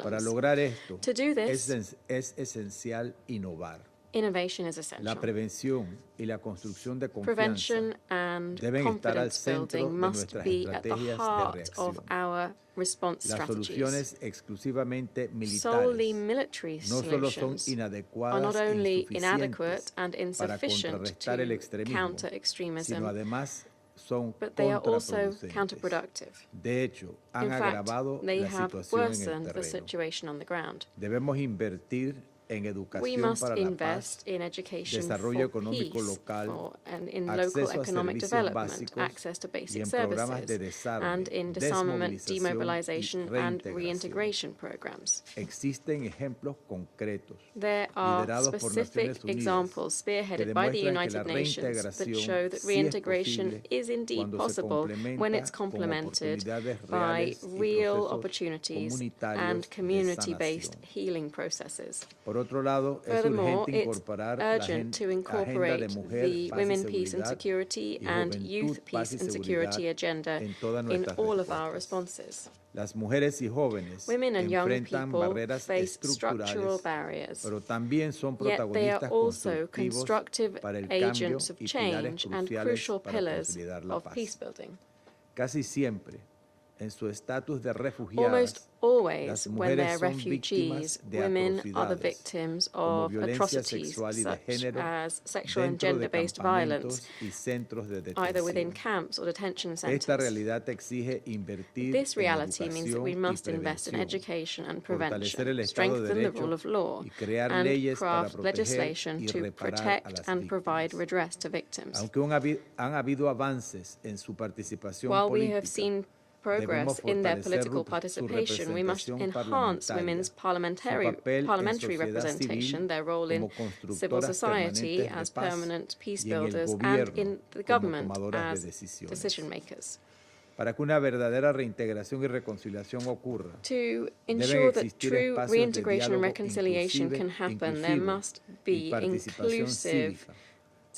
problems. lograr esto, To do this, es esencial innovar. innovation is La essential. prevención y la construcción de confianza Prevention and deben estar al confidence centro building de must nuestras be at the estrategias de heart of reacción. our response Las strategies. soluciones exclusivamente Solely militares military no solo son solutions are inadecuadas not e only inadequate insuficientes and para insufficient contrarrestar el to extremismo, counter sino extremism, además son but they are also contraproducentes. counterproductive. De hecho, han In fact, agravado they la have situación en el worsened the terreno. situation on the ground. Debemos invertir en We educación must para la paz, invest in education desarrollo for económico peace local, and in acceso local a economic servicios development, básicos access to y basic en programas de services, desarme, and in disarmament, desmovilización demobilization, y and reintegración. reintegration programs. Existen ejemplos concretos There are liderados por specific Naciones Unidas examples que spearheaded by the demuestran que la United Nations that reintegración show that sí es reintegration posible is indeed cuando se possible when it's complementa con complemented oportunidades by reales y real procesos opportunities comunitarios and de community-based sanación. healing processes. Por otro lado, es Furthermore, urgente it's incorporar la urgent to agenda de incorporate mujer, the paz y Women, Peace and seguridad Security y and juventud, Youth, paz Peace y and seguridad Security agenda en todas in nuestras all of our respuestas. responses. Las mujeres y jóvenes Women and young enfrentan people barreras face structural estructurales, barriers, pero también son yet they are protagonistas also constructivos constructive para el cambio agents of y pilares change and cruciales crucial para pillars consolidar la of paz. peace building. Casi siempre, en su estatus de Almost refugiadas, always, las when they're mujeres son refugees, víctimas de women are the atrocidades, victims como of violencia atrocities sexual y de such género as sexual and dentro de gender-based violence, campamentos y centros de either within detención. camps or detention Esta centers. realidad exige invertir This en reality means that we educación y must invest in prevención, education and fortalecer el prevention, Estado de strengthen the rule Derecho of law, y crear and leyes para craft proteger legislation y to reparar a protect las and provide víctimas. redress to victims. Aunque han habido avances en su participación While we política, have seen debemos progress in their fortalecer political su participation, we must representación enhance women's parlamentaria, su papel en parliamentary sociedad representation, civil their role in como civil constructoras society permanentes de as paz permanent peace y en el builders, and gobierno in the como government tomadoras de as decisiones. decision makers. Para que una verdadera reintegración y reconciliación ocurra, To deben ensure that existir true espacios de reintegration and diálogo reconciliation can happen, there inclusivo must y be participación inclusive cívica,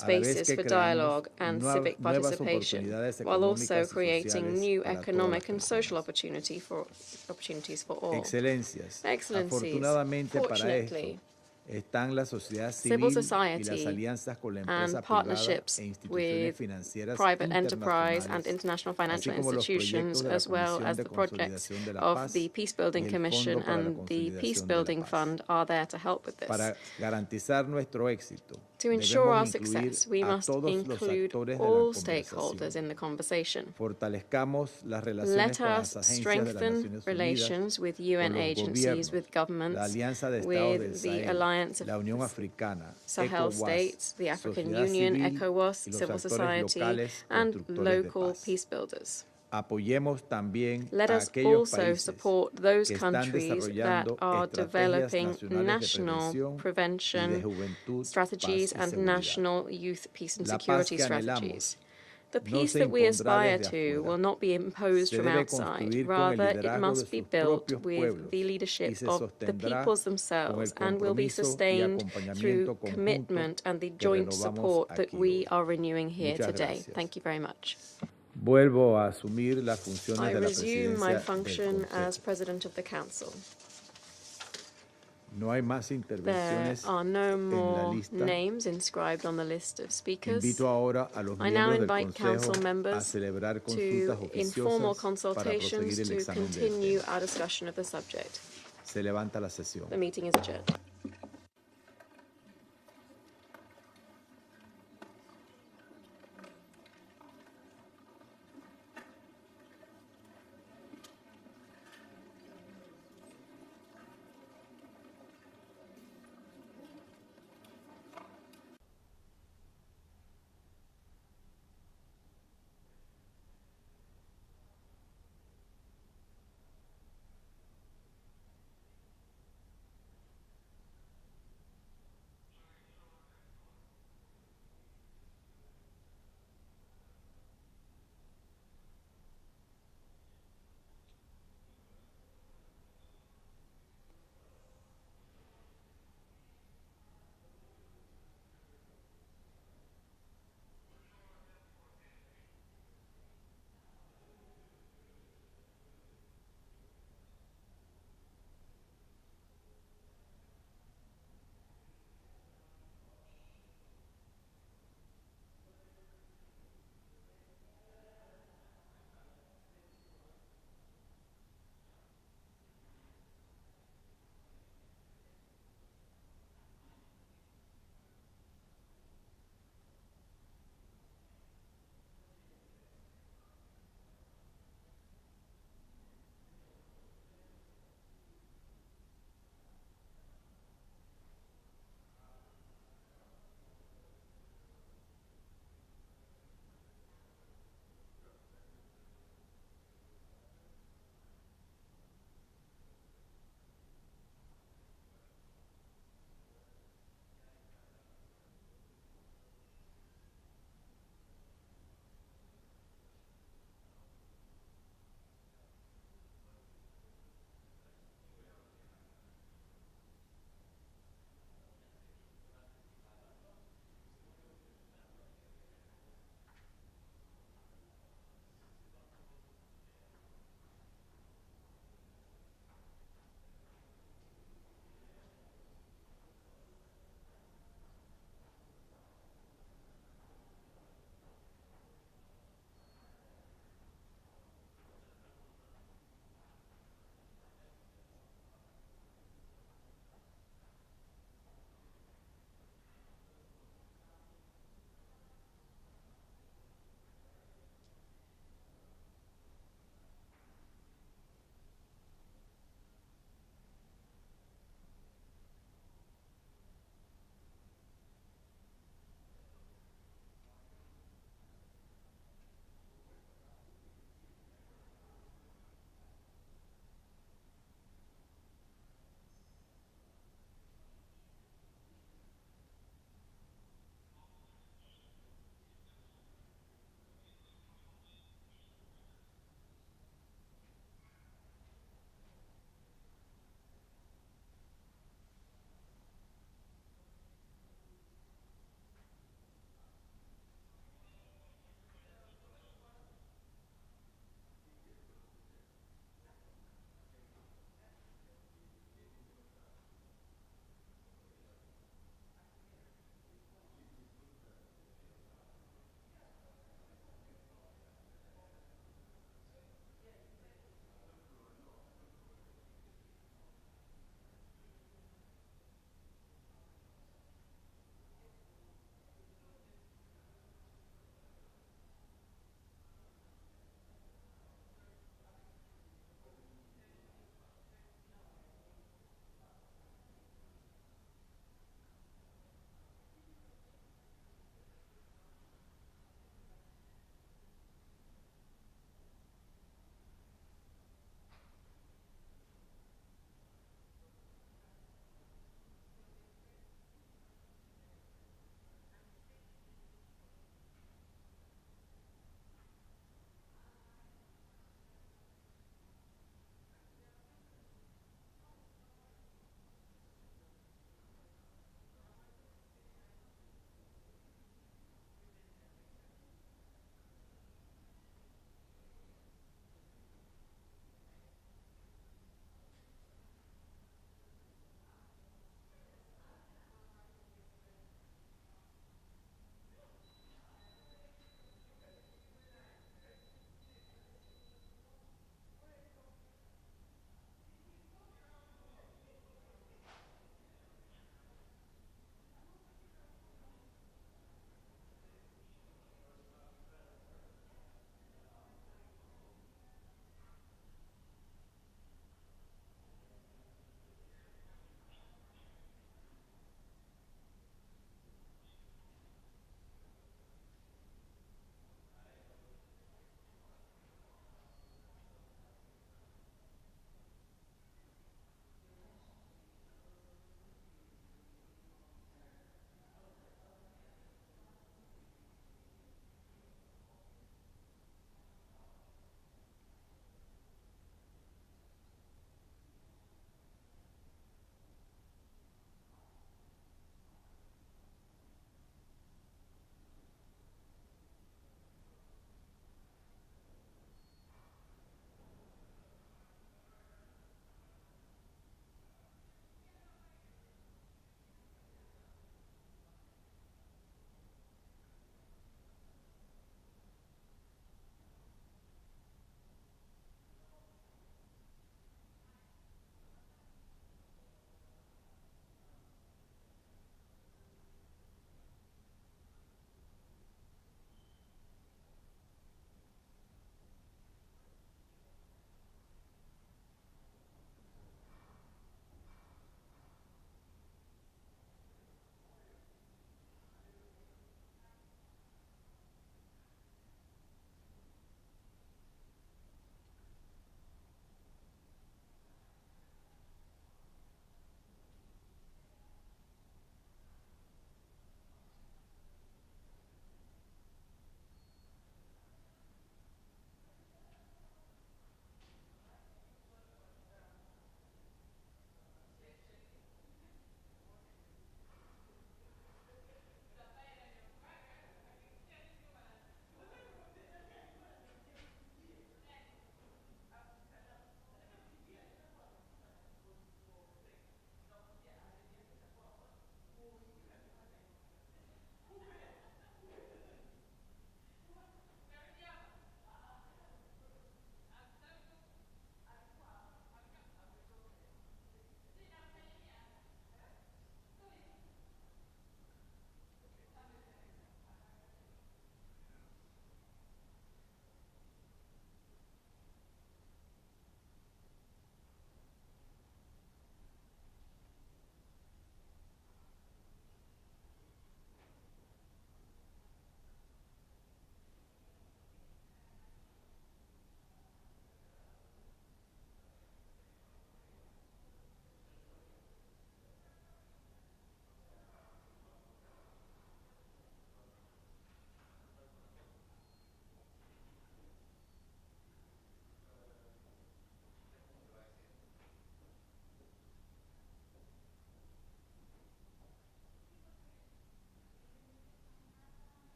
a la vez spaces que for creamos dialogue and civic nuevas participation, oportunidades while also económicas y creating sociales new para todas las economic and social personas. opportunities for all. Excelencias, Excellencies, afortunadamente para fortunately, esto están la sociedad civil civil y society las alianzas con la and empresa privada partnerships e instituciones with financieras private enterprise and internacionales, international así financial como los institutions, proyectos de la as well Comisión as de the projects Consolidación de la of Paz the Peace Building y el Commission Fondo para la and the Peace Consolidación de la Building Paz. Fund are there to help with this. Para garantizar nuestro éxito, To ensure our debemos success, incluir we a must todos los include actores de la all conversación. stakeholders in the conversation. Fortalezcamos las relaciones Let con las us agencias de las strengthen Naciones Unidas, relations with UN con los agencies, gobiernos, with la governments, Alianza de Estados del with the Sahel, Alliance la of Unión Africana, Sahel ECOWAS, states, the African sociedad Union, civil ECOWAS, y los civil actores society, locales and constructores de local paz. peace builders. Apoyemos también Let a us aquellos also países support those que están countries that desarrollando are estrategias developing nacionales de national prevención y de prevention juventud, strategies paz y and seguridad. national youth peace and La paz security que strategies. anhelamos The no peace se that we impondrá aspire desde to afuera. will not be imposed Se from debe outside. construir con el Rather, it liderazgo must de be sus built propios with pueblos the y leadership se of the sostendrá peoples con themselves el and will be compromiso y sustained acompañamiento through conjunto commitment and the que joint renovamos support that aquí we hoy. are renewing here Muchas today. gracias. Thank you very much. Vuelvo a asumir las funciones I de la resume my presidencia function del as Consejo. President of the Council. No hay más There intervenciones are no en la more lista. names inscribed on the list of speakers. Invito ahora a los I now miembros del invite Consejo council a members celebrar to consultas informal oficiosas para consultations proseguir el to examen del continue tema. our discussion of the subject. Se levanta la sesión. The meeting is adjourned.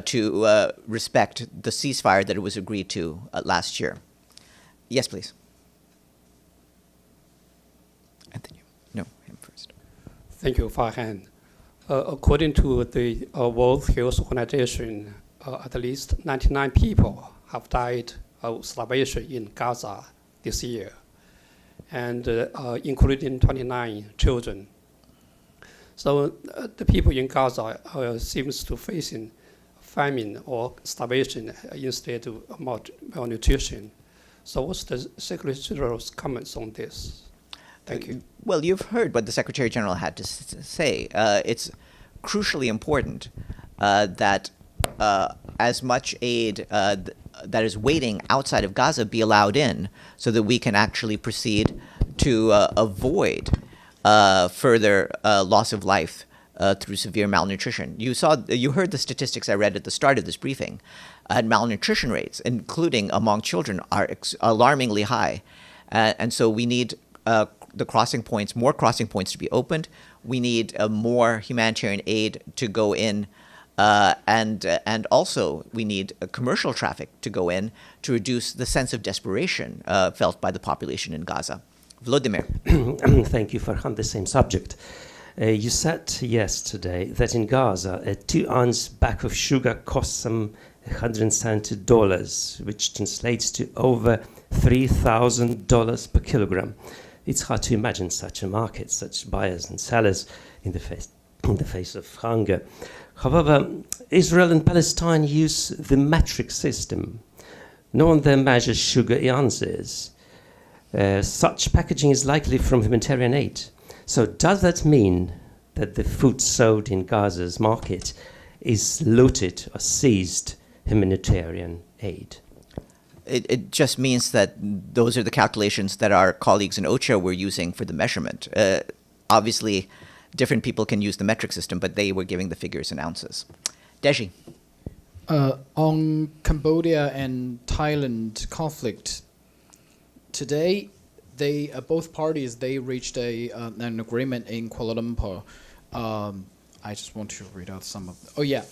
to respect the ceasefire that was agreed to last year. Yes, please. Anthony, no, him first. Thank you, Farhan. According to the World Health Organization, at least 99 people have died of starvation in Gaza this year, and including 29 children. So the people in Gaza seems to facing famine or starvation instead of malnutrition. So what's the Secretary General's comments on this? Thank you. Well, you've heard what the Secretary General had to say. It's crucially important that as much aid that is waiting outside of Gaza be allowed in so that we can actually proceed to avoid further loss of life through severe malnutrition. You heard the statistics I read at the start of this briefing. Malnutrition rates, including among children, are alarmingly high. And so we need the crossing points, more crossing points to be opened. We need more humanitarian aid to go in. And also we need commercial traffic to go in to reduce the sense of desperation felt by the population in Gaza. Vladimir. Thank you, Farhan. The same subject. You said yesterday that in Gaza, a 2-ounce bag of sugar costs some $170, which translates to over $3,000 per kilogram. It's hard to imagine such a market, such buyers and sellers in the face of hunger. However, Israel and Palestine use the metric system. No one there measures sugar in ounces. Such packaging is likely from humanitarian aid. So does that mean that the food sold in Gaza's market is looted or seized humanitarian aid? It just means that those are the calculations that our colleagues in OCHA were using for the measurement. Obviously, different people can use the metric system, but they were giving the figures in ounces. Deji. On Cambodia and Thailand conflict, today, both parties reached an agreement in Kuala Lumpur. I just want to read out some of.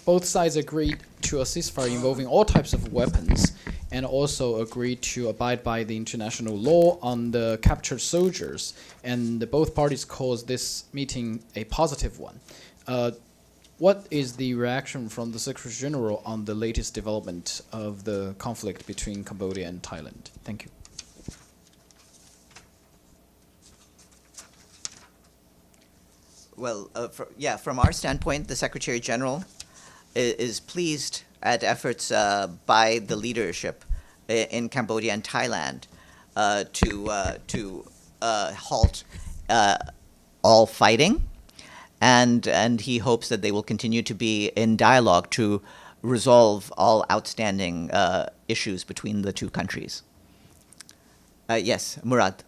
Both sides agreed to a ceasefire involving all types of weapons, and also agreed to abide by the international law on the captured soldiers. And both parties called this meeting a positive one. What is the reaction from the Secretary General on the latest development of the conflict between Cambodia and Thailand? Thank you. Well, from our standpoint, the Secretary General is pleased at efforts by the leadership in Cambodia and Thailand to halt all fighting, and he hopes that they will continue to be in dialogue to resolve all outstanding issues between the two countries. Yes, Murad.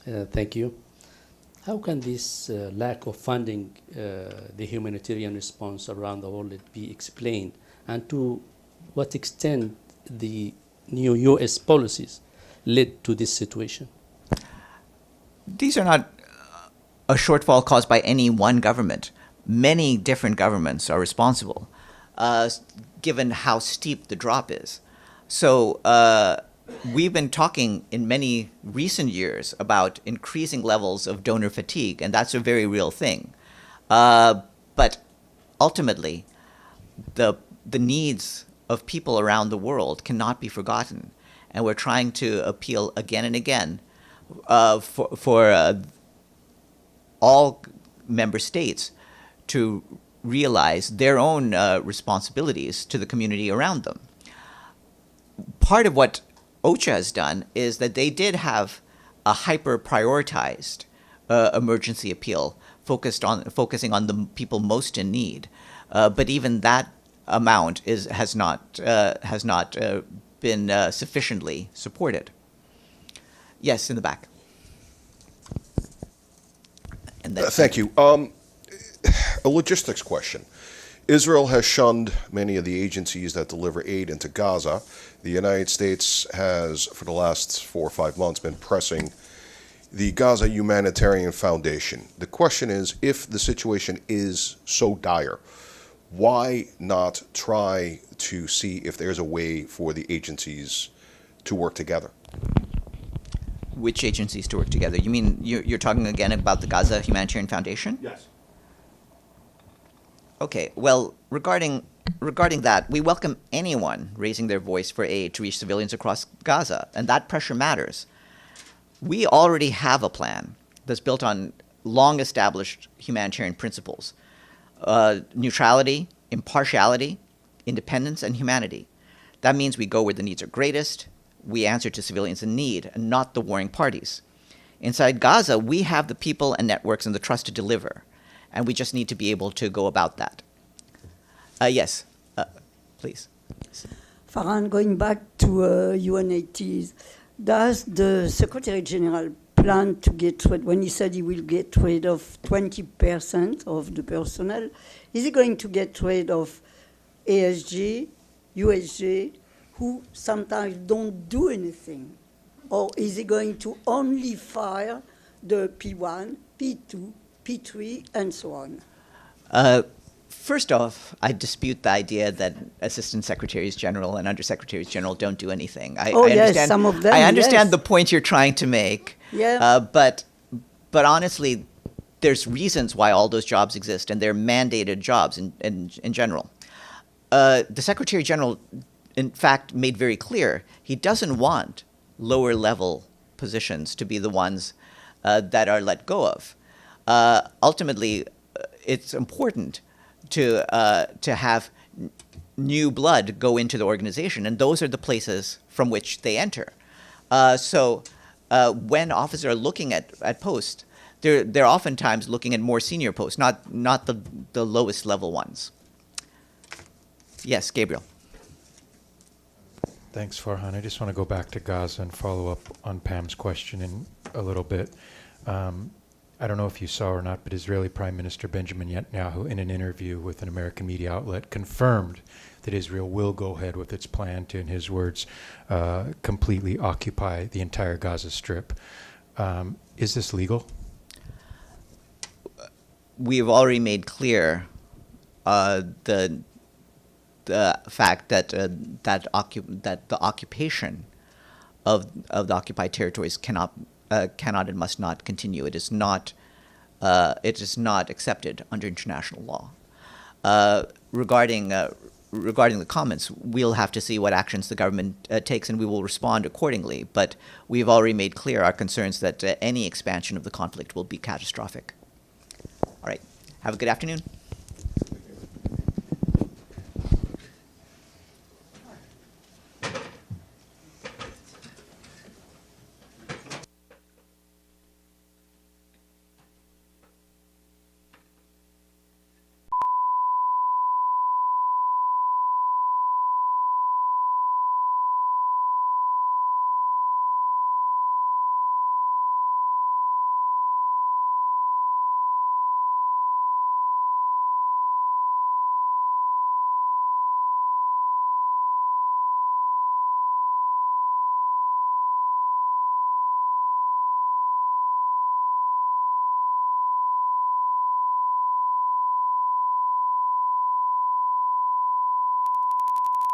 Thank you. How can this lack of funding the humanitarian response around the world be explained? And to what extent the new U.S. policies led to this situation? These are not a shortfall caused by any one government. Many different governments are responsible, given how steep the drop is. So we've been talking in many recent years about increasing levels of donor fatigue, and that's a very real thing. But ultimately, the needs of people around the world cannot be forgotten, and we're trying to appeal again and again for all member states to realize their own responsibilities to the community around them. Part of what OCHA has done is that they did have a hyper-prioritized emergency appeal focusing on the people most in need, but even that amount has not been sufficiently supported. Yes, in the back. And then, thank you. A logistics question. Israel has shunned many of the agencies that deliver aid into Gaza. The United States has, for the last 4 or 5 months, been pressing the Gaza Humanitarian Foundation. The question is, if the situation is so dire, why not try to see if there's a way for the agencies to work together? Which agencies to work together? You mean you're talking again about the Gaza Humanitarian Foundation? Yes. Okay, well, regarding that, we welcome anyone raising their voice for aid to reach civilians across Gaza, and that pressure matters. We already have a plan that's built on long-established humanitarian principles: neutrality, impartiality, independence, and humanity. That means we go where the needs are greatest. We answer to civilians in need and not the warring parties. Inside Gaza, we have the people and networks and the trust to deliver, and we just need to be able to go about that. Yes, please. Farhan, going back to UNITs, does the Secretary General plan to get rid, when he said he will get rid of 20% of the personnel, is he going to get rid of ASG, USG, who sometimes don't do anything? Or is he going to only fire the P1, P2, P3, and so on? First off, I dispute the idea that Assistant Secretaries General and Undersecretaries General don't do anything. I yes, some of them, I understand yes. the point you're trying to make. Yeah. But honestly, there's reasons why all those jobs exist, and they're mandated jobs in general. The Secretary General, in fact, made very clear he doesn't want lower level positions to be the ones that are let go of. Ultimately, it's important to have new blood go into the organization, and those are the places from which they enter. So when officers are looking at posts, they're oftentimes looking at more senior posts, not the lowest level ones. Yes, Gabriel. Thanks, Farhan. I just want to go back to Gaza and follow up on Pam's question in a little bit. I don't know if you saw or not, but Israeli Prime Minister Benjamin Netanyahu, in an interview with an American media outlet, confirmed that Israel will go ahead with its plan to, in his words, completely occupy the entire Gaza Strip. Is this legal? We've already made clear the fact that the occupation of the occupied territories cannot and must not continue. It is not accepted under international law. Regarding the comments, we'll have to see what actions the government takes, and we will respond accordingly. But we've already made clear our concerns that any expansion of the conflict will be catastrophic. All right. Have a good afternoon.